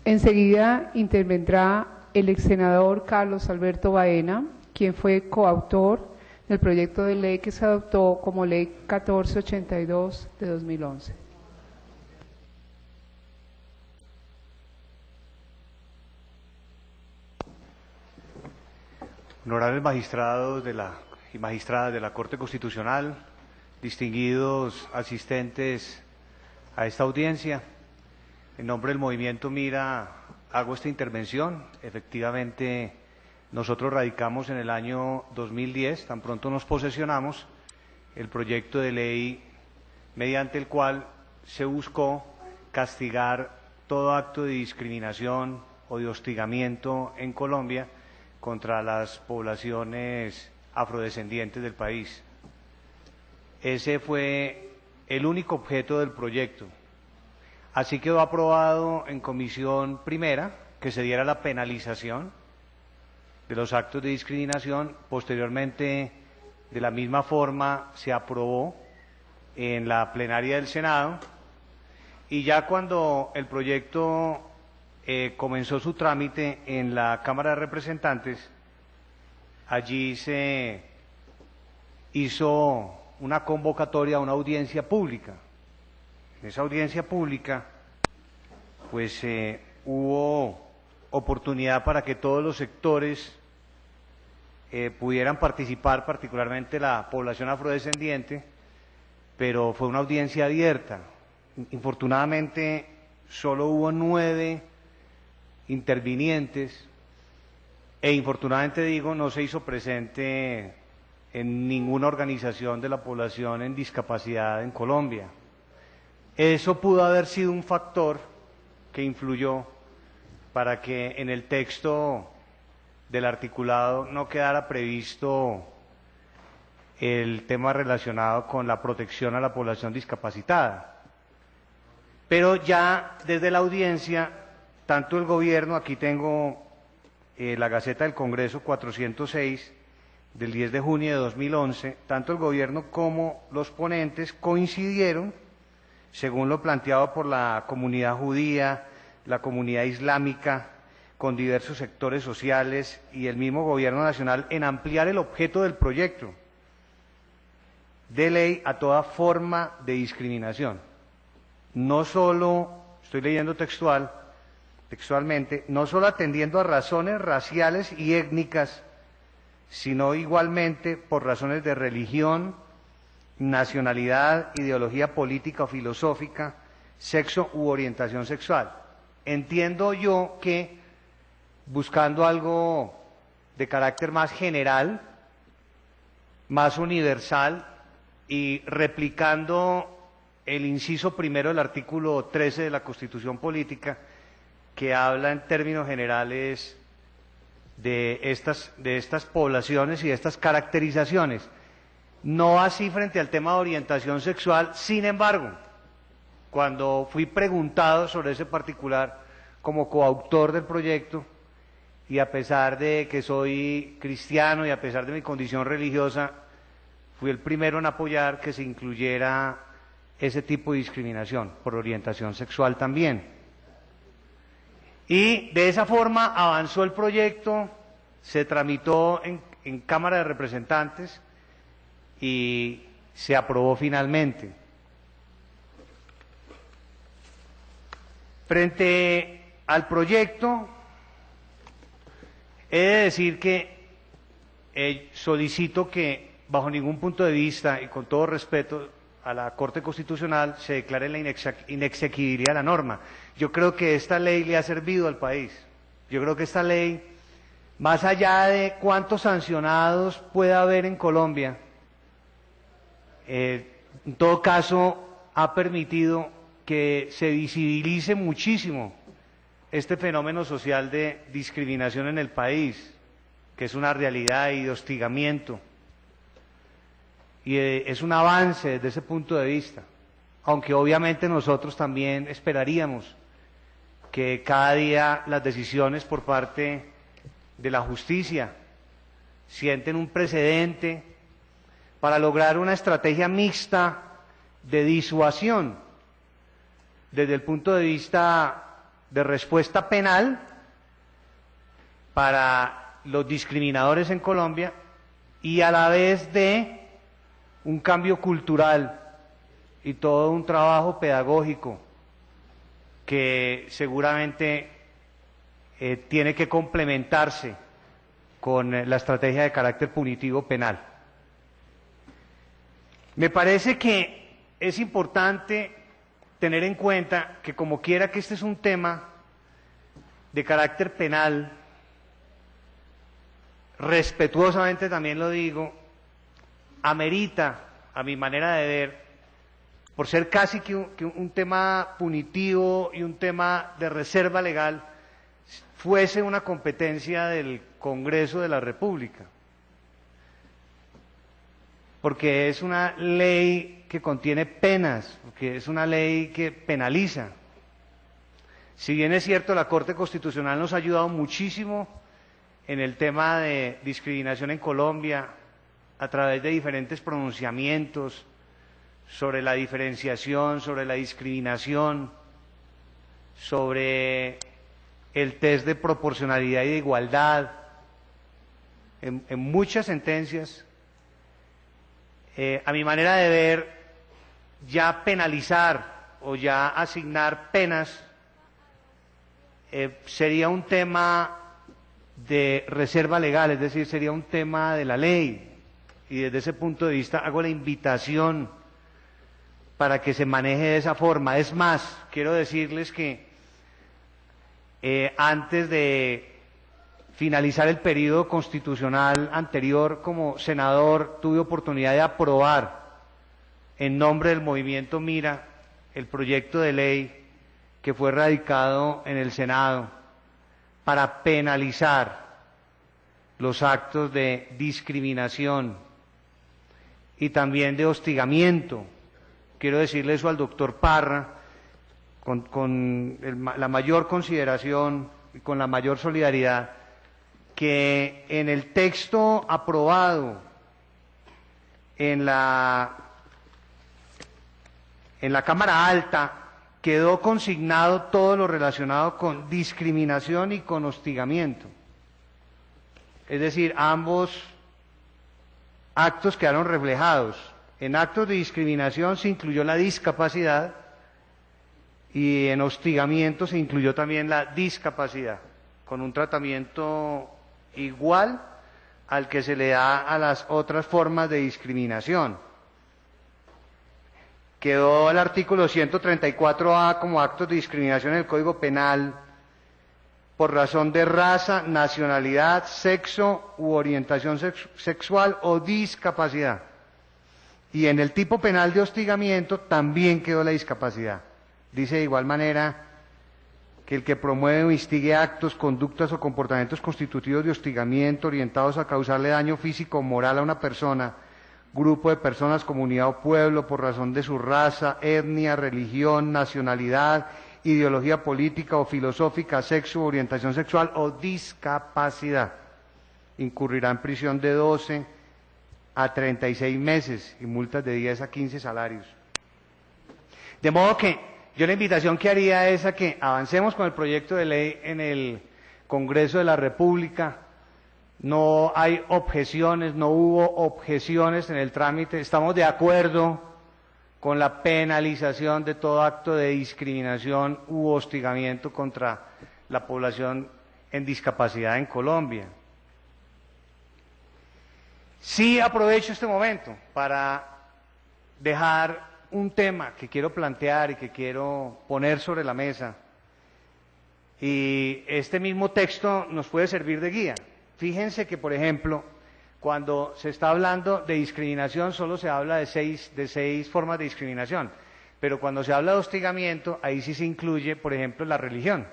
Enseguida intervendrá el ex senador Carlos Alberto Baena, quien fue coautor del proyecto de ley que se adoptó como Ley 1482 de 2011. Honorables magistrados y magistradas de la Corte Constitucional, distinguidos asistentes a esta audiencia, en nombre del Movimiento Mira hago esta intervención. Efectivamente, nosotros radicamos en el año 2010, tan pronto nos posesionamos, el proyecto de ley mediante el cual se buscó castigar todo acto de discriminación o de hostigamiento en Colombia contra las poblaciones afrodescendientes del país. Ese fue el único objeto del proyecto. Así quedó aprobado en comisión primera que se diera la penalización de los actos de discriminación. Posteriormente, de la misma forma, se aprobó en la plenaria del Senado, y ya cuando el proyecto comenzó su trámite en la Cámara de Representantes, allí se hizo una convocatoria a una audiencia pública. En esa audiencia pública, pues hubo oportunidad para que todos los sectores pudieran participar, particularmente la población afrodescendiente, pero fue una audiencia abierta. Infortunadamente, solo hubo 9 intervinientes e infortunadamente digo, no se hizo presente en ninguna organización de la población en discapacidad en Colombia. Eso pudo haber sido un factor que influyó para que en el texto del articulado no quedara previsto el tema relacionado con la protección a la población discapacitada. Pero ya desde la audiencia, tanto el gobierno, aquí tengo la Gaceta del Congreso 406 del 10 de junio de 2011, tanto el gobierno como los ponentes coincidieron, según lo planteado por la comunidad judía, la comunidad islámica, con diversos sectores sociales y el mismo gobierno nacional, en ampliar el objeto del proyecto de ley a toda forma de discriminación. No solo, estoy leyendo textualmente, no solo atendiendo a razones raciales y étnicas, sino igualmente por razones de religión, nacionalidad, ideología política o filosófica, sexo u orientación sexual. Entiendo yo que, buscando algo de carácter más general, más universal, y replicando el inciso primero del artículo 13 de la Constitución Política, que habla en términos generales de estas poblaciones y de estas caracterizaciones. No así frente al tema de orientación sexual. Sin embargo, cuando fui preguntado sobre ese particular como coautor del proyecto, y a pesar de que soy cristiano y a pesar de mi condición religiosa, fui el primero en apoyar que se incluyera ese tipo de discriminación por orientación sexual también. Y de esa forma avanzó el proyecto, se tramitó en Cámara de Representantes y se aprobó finalmente. Frente al proyecto, he de decir que solicito que, bajo ningún punto de vista y con todo respeto a la Corte Constitucional, se declare la inexequibilidad de la norma. Yo creo que esta ley le ha servido al país. Yo creo que esta ley, más allá de cuántos sancionados pueda haber en Colombia, en todo caso ha permitido que se visibilice muchísimo este fenómeno social de discriminación en el país, que es una realidad y de hostigamiento. Y es un avance desde ese punto de vista, aunque obviamente nosotros también esperaríamos que cada día las decisiones por parte de la justicia sienten un precedente para lograr una estrategia mixta de disuasión desde el punto de vista de respuesta penal para los discriminadores en Colombia y a la vez de un cambio cultural y todo un trabajo pedagógico que seguramente tiene que complementarse con la estrategia de carácter punitivo penal. Me parece que es importante tener en cuenta que, como quiera que este es un tema de carácter penal, respetuosamente también lo digo, amerita, a mi manera de ver, por ser casi que un tema punitivo y un tema de reserva legal, fuese una competencia del Congreso de la República. Porque es una ley que contiene penas, porque es una ley que penaliza. Si bien es cierto, la Corte Constitucional nos ha ayudado muchísimo en el tema de discriminación en Colombia, a través de diferentes pronunciamientos sobre la diferenciación, sobre la discriminación, sobre el test de proporcionalidad y de igualdad, en muchas sentencias. A mi manera de ver, ya penalizar o ya asignar penas sería un tema de reserva legal, es decir, sería un tema de la ley. Y desde ese punto de vista hago la invitación para que se maneje de esa forma. Es más, quiero decirles que antes de finalizar el periodo constitucional anterior como senador, tuve oportunidad de aprobar en nombre del movimiento Mira el proyecto de ley que fue radicado en el Senado para penalizar los actos de discriminación y también de hostigamiento. Quiero decirle eso al doctor Parra con la mayor consideración y con la mayor solidaridad, que en el texto aprobado en la Cámara Alta quedó consignado todo lo relacionado con discriminación y con hostigamiento. Es decir, ambos actos quedaron reflejados. En actos de discriminación se incluyó la discapacidad y en hostigamiento se incluyó también la discapacidad, con un tratamiento igual al que se le da a las otras formas de discriminación. Quedó el artículo 134A como actos de discriminación en el Código Penal por razón de raza, nacionalidad, sexo u orientación sexual o discapacidad. Y en el tipo penal de hostigamiento también quedó la discapacidad. Dice de igual manera que el que promueve o instigue actos, conductas o comportamientos constitutivos de hostigamiento orientados a causarle daño físico o moral a una persona, grupo de personas, comunidad o pueblo por razón de su raza, etnia, religión, nacionalidad, ideología política o filosófica, sexo, orientación sexual o discapacidad, incurrirá en prisión de 12 a 36 meses y multas de 10 a 15 salarios. De modo que yo la invitación que haría es a que avancemos con el proyecto de ley en el Congreso de la República. No hay objeciones, no hubo objeciones en el trámite. Estamos de acuerdo con la penalización de todo acto de discriminación u hostigamiento contra la población en discapacidad en Colombia. Sí aprovecho este momento para dejar un tema que quiero plantear y que quiero poner sobre la mesa. Y este mismo texto nos puede servir de guía. Fíjense que, por ejemplo, cuando se está hablando de discriminación, solo se habla de seis formas de discriminación. Pero cuando se habla de hostigamiento, ahí sí se incluye, por ejemplo, la religión.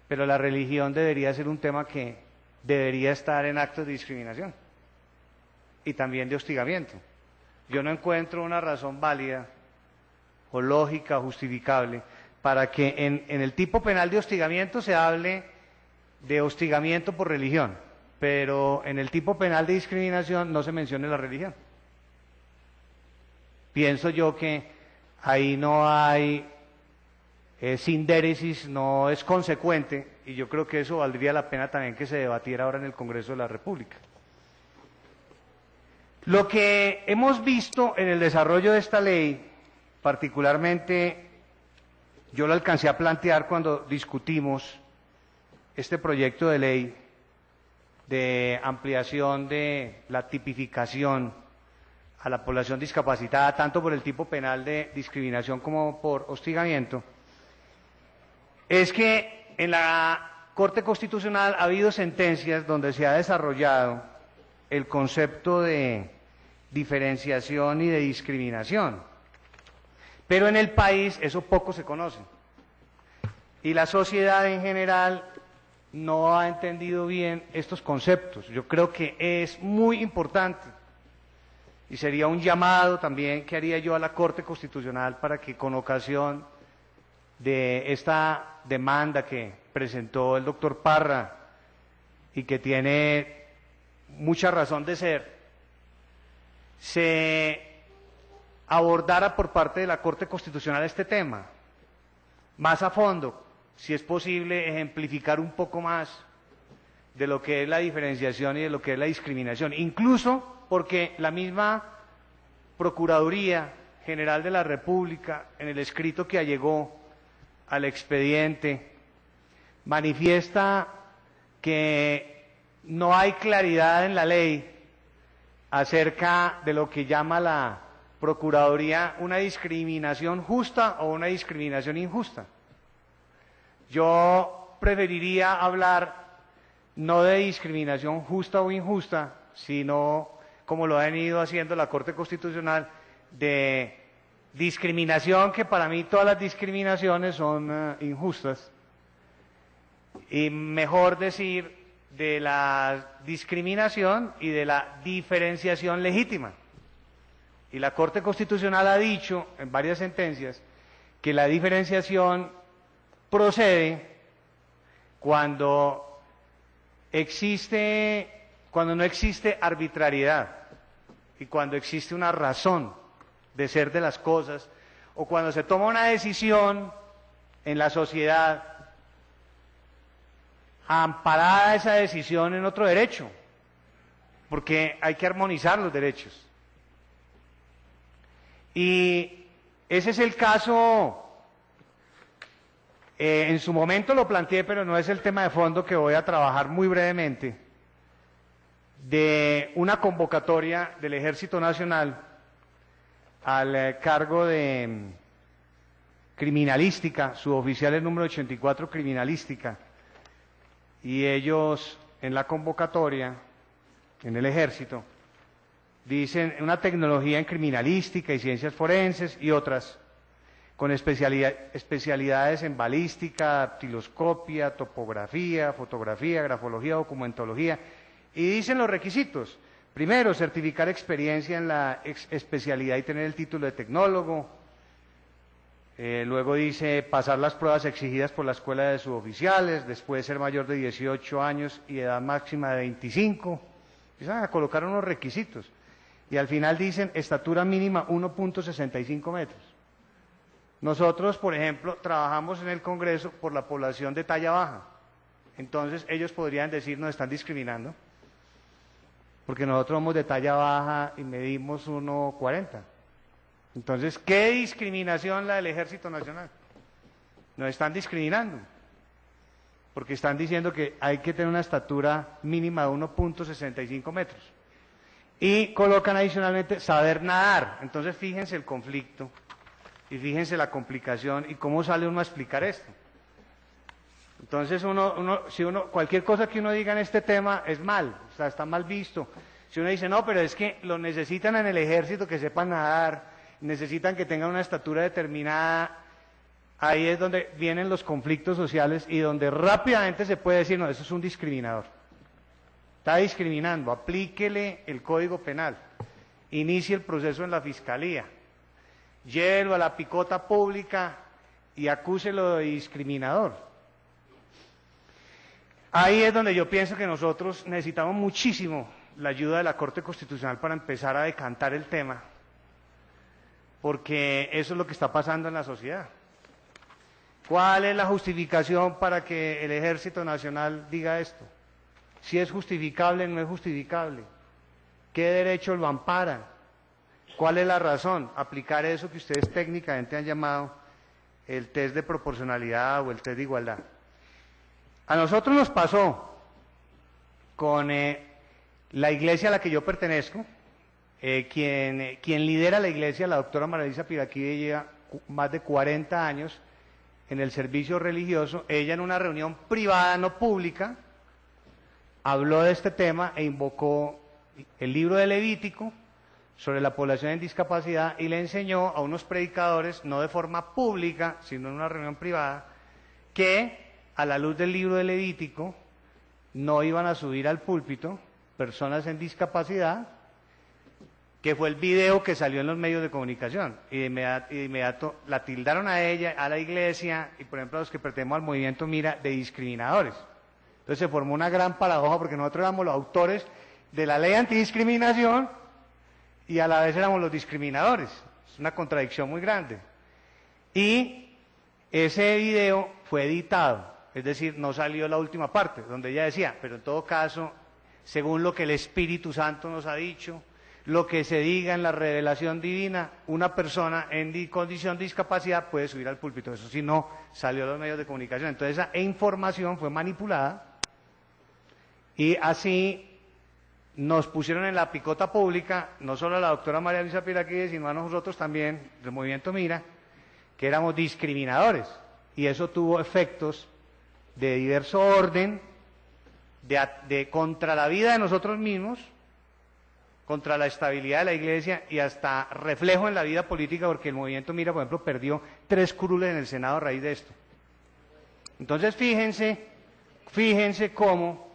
Pero la religión debería ser un tema que debería estar en actos de discriminación y también de hostigamiento. Yo no encuentro una razón válida o lógica justificable para que en el tipo penal de hostigamiento se hable de hostigamiento por religión, pero en el tipo penal de discriminación no se mencione la religión. Pienso yo que ahí no hay sindéresis no es consecuente, y yo creo que eso valdría la pena también que se debatiera ahora en el Congreso de la República. Lo que hemos visto en el desarrollo de esta ley, particularmente yo lo alcancé a plantear cuando discutimos este proyecto de ley de ampliación de la tipificación a la población discapacitada, tanto por el tipo penal de discriminación como por hostigamiento, es que en la Corte Constitucional ha habido sentencias donde se ha desarrollado el concepto de diferenciación y de discriminación, pero en el país eso poco se conoce y la sociedad en general no ha entendido bien estos conceptos. Yo creo que es muy importante y sería un llamado también que haría yo a la Corte Constitucional para que con ocasión de esta demanda que presentó el doctor Parra y que tiene mucha razón de ser, se abordara por parte de la Corte Constitucional este tema más a fondo, si es posible ejemplificar un poco más de lo que es la diferenciación y de lo que es la discriminación, incluso porque la misma Procuraduría General de la República, en el escrito que allegó al expediente, manifiesta que no hay claridad en la ley acerca de lo que llama la Procuraduría una discriminación justa o una discriminación injusta. Yo preferiría hablar no de discriminación justa o injusta, sino, como lo ha venido haciendo la Corte Constitucional, de discriminación, que para mí todas las discriminaciones son injustas, y mejor decir de la discriminación y de la diferenciación legítima. Y la Corte Constitucional ha dicho en varias sentencias que la diferenciación procede cuando no existe arbitrariedad y cuando existe una razón de ser de las cosas, o cuando se toma una decisión en la sociedad amparada esa decisión en otro derecho, porque hay que armonizar los derechos. Y ese es el caso, en su momento lo planteé, pero no es el tema de fondo que voy a trabajar muy brevemente, de una convocatoria del Ejército Nacional al cargo de criminalística, suboficial el número 84 criminalística, y ellos en la convocatoria, en el Ejército, dicen una tecnología en criminalística y ciencias forenses y otras, con especialidades en balística, dactiloscopia, topografía, fotografía, grafología, documentología, y dicen los requisitos. Primero, certificar experiencia en la especialidad y tener el título de tecnólogo. Luego dice pasar las pruebas exigidas por la Escuela de Suboficiales, después ser mayor de 18 años y edad máxima de 25. Empiezan a colocar unos requisitos. Y al final dicen estatura mínima 1.65 metros. Nosotros, por ejemplo, trabajamos en el Congreso por la población de talla baja. Entonces ellos podrían decir nos están discriminando, porque nosotros somos de talla baja y medimos 1.40. Entonces, ¿qué discriminación la del Ejército Nacional? Nos están discriminando, porque están diciendo que hay que tener una estatura mínima de 1.65 metros. Y colocan adicionalmente saber nadar. Entonces, fíjense el conflicto y fíjense la complicación y cómo sale uno a explicar esto. Entonces, cualquier cosa que uno diga en este tema es mal, o sea, está mal visto. Si uno dice, no, pero es que lo necesitan en el ejército que sepan nadar, necesitan que tengan una estatura determinada, ahí es donde vienen los conflictos sociales y donde rápidamente se puede decir, no, eso es un discriminador. Está discriminando, aplíquele el Código Penal, inicie el proceso en la Fiscalía, llévelo a la picota pública y acúselo de discriminador. Ahí es donde yo pienso que nosotros necesitamos muchísimo la ayuda de la Corte Constitucional para empezar a decantar el tema, porque eso es lo que está pasando en la sociedad. ¿Cuál es la justificación para que el Ejército Nacional diga esto? Si es justificable o no es justificable. ¿Qué derechos lo amparan? ¿Cuál es la razón? Aplicar eso que ustedes técnicamente han llamado el test de proporcionalidad o el test de igualdad. A nosotros nos pasó con la iglesia a la que yo pertenezco, quien lidera la iglesia, la doctora María Luisa Piraquí, lleva más de 40 años en el servicio religioso. Ella en una reunión privada, no pública, habló de este tema e invocó el libro de Levítico sobre la población en discapacidad y le enseñó a unos predicadores, no de forma pública, sino en una reunión privada, que a la luz del libro de Levítico no iban a subir al púlpito personas en discapacidad, que fue el video que salió en los medios de comunicación. Y de inmediato la tildaron a ella, a la iglesia y, por ejemplo, a los que pertenecemos al movimiento Mira, de discriminadores. Entonces se formó una gran paradoja porque nosotros éramos los autores de la ley antidiscriminación y a la vez éramos los discriminadores. Es una contradicción muy grande. Y ese video fue editado, es decir, no salió la última parte, donde ella decía, pero en todo caso, según lo que el Espíritu Santo nos ha dicho, lo que se diga en la revelación divina, una persona en condición de discapacidad puede subir al púlpito. Eso sí no salió a los medios de comunicación. Entonces esa información fue manipulada y así nos pusieron en la picota pública, no solo a la doctora María Luisa Piraquí, sino a nosotros también, del movimiento Mira, que éramos discriminadores. Y eso tuvo efectos de diverso orden, contra la vida de nosotros mismos, contra la estabilidad de la iglesia y hasta reflejo en la vida política, porque el movimiento Mira, por ejemplo, perdió 3 curules en el Senado a raíz de esto. Entonces fíjense cómo,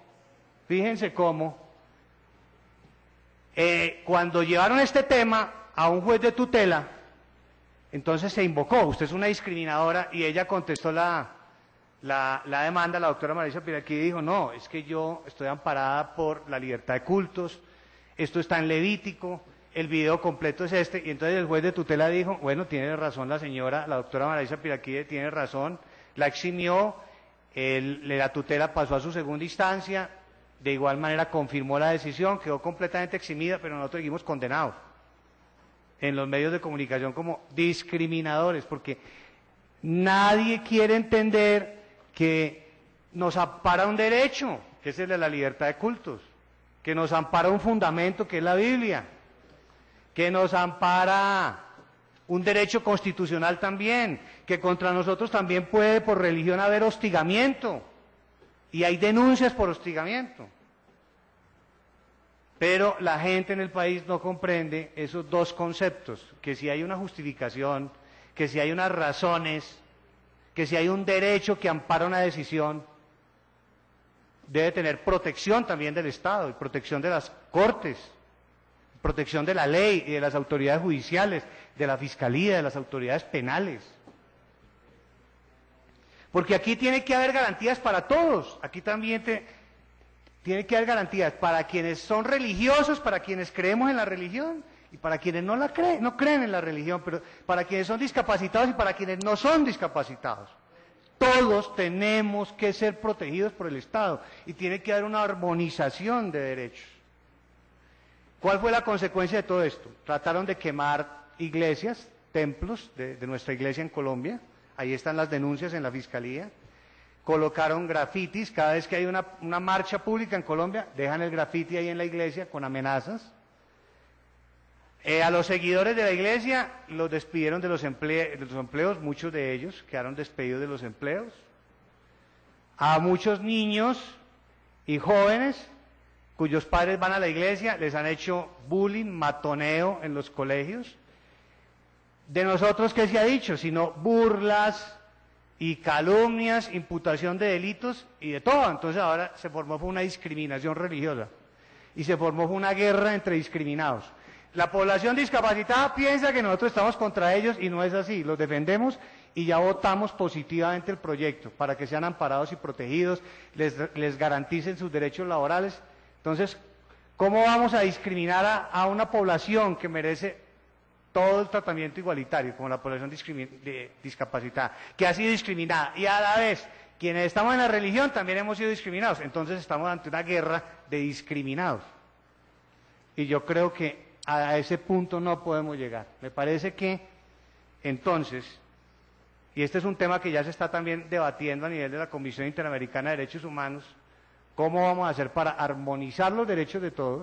cuando llevaron este tema a un juez de tutela, entonces se invocó, usted es una discriminadora, y ella contestó la demanda, la doctora Marisa Piraquí, dijo, no, es que yo estoy amparada por la libertad de cultos, esto está en Levítico, el video completo es este, y entonces el juez de tutela dijo, bueno, tiene razón la señora, la doctora Marisa Piraquí tiene razón, la eximió, la tutela pasó a su segunda instancia, de igual manera confirmó la decisión, quedó completamente eximida, pero nosotros seguimos condenados en los medios de comunicación como discriminadores, porque nadie quiere entender que nos ampara un derecho, que es el de la libertad de cultos, que nos ampara un fundamento, que es la Biblia, que nos ampara un derecho constitucional también, que contra nosotros también puede por religión haber hostigamiento, y hay denuncias por hostigamiento. Pero la gente en el país no comprende esos dos conceptos, que si hay una justificación, que si hay unas razones, que si hay un derecho que ampara una decisión, debe tener protección también del Estado, y protección de las Cortes, protección de la ley y de las autoridades judiciales, de la Fiscalía, de las autoridades penales. Porque aquí tiene que haber garantías para todos, aquí también tiene que haber garantías para quienes son religiosos, para quienes creemos en la religión, y para quienes no creen en la religión, pero para quienes son discapacitados y para quienes no son discapacitados. Todos tenemos que ser protegidos por el Estado y tiene que haber una armonización de derechos. ¿Cuál fue la consecuencia de todo esto? Trataron de quemar iglesias, templos de nuestra iglesia en Colombia, ahí están las denuncias en la Fiscalía. Colocaron grafitis, cada vez que hay una marcha pública en Colombia, dejan el grafiti ahí en la iglesia con amenazas. A los seguidores de la iglesia los despidieron de los empleos, muchos de ellos quedaron despedidos de los empleos. A muchos niños y jóvenes cuyos padres van a la iglesia les han hecho bullying, matoneo en los colegios. De nosotros, ¿qué se ha dicho? Sino burlas y calumnias, imputación de delitos y de todo. Entonces ahora se formó una discriminación religiosa y se formó una guerra entre discriminados. La población discapacitada piensa que nosotros estamos contra ellos y no es así, los defendemos y ya votamos positivamente el proyecto para que sean amparados y protegidos, les garanticen sus derechos laborales. Entonces, ¿cómo vamos a discriminar a una población que merece todo el tratamiento igualitario, como la población discapacitada, que ha sido discriminada, y a la vez, quienes estamos en la religión también hemos sido discriminados, entonces estamos ante una guerra de discriminados. Y yo creo que a ese punto no podemos llegar. Me parece que, entonces, y este es un tema que ya se está también debatiendo a nivel de la Comisión Interamericana de Derechos Humanos, cómo vamos a hacer para armonizar los derechos de todos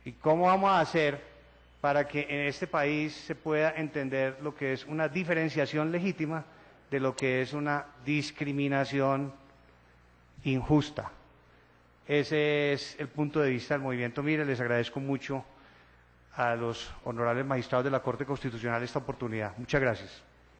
y cómo vamos a hacer para que en este país se pueda entender lo que es una diferenciación legítima de lo que es una discriminación injusta. Ese es el punto de vista del movimiento Mire. Les agradezco mucho a los honorables magistrados de la Corte Constitucional esta oportunidad. Muchas gracias.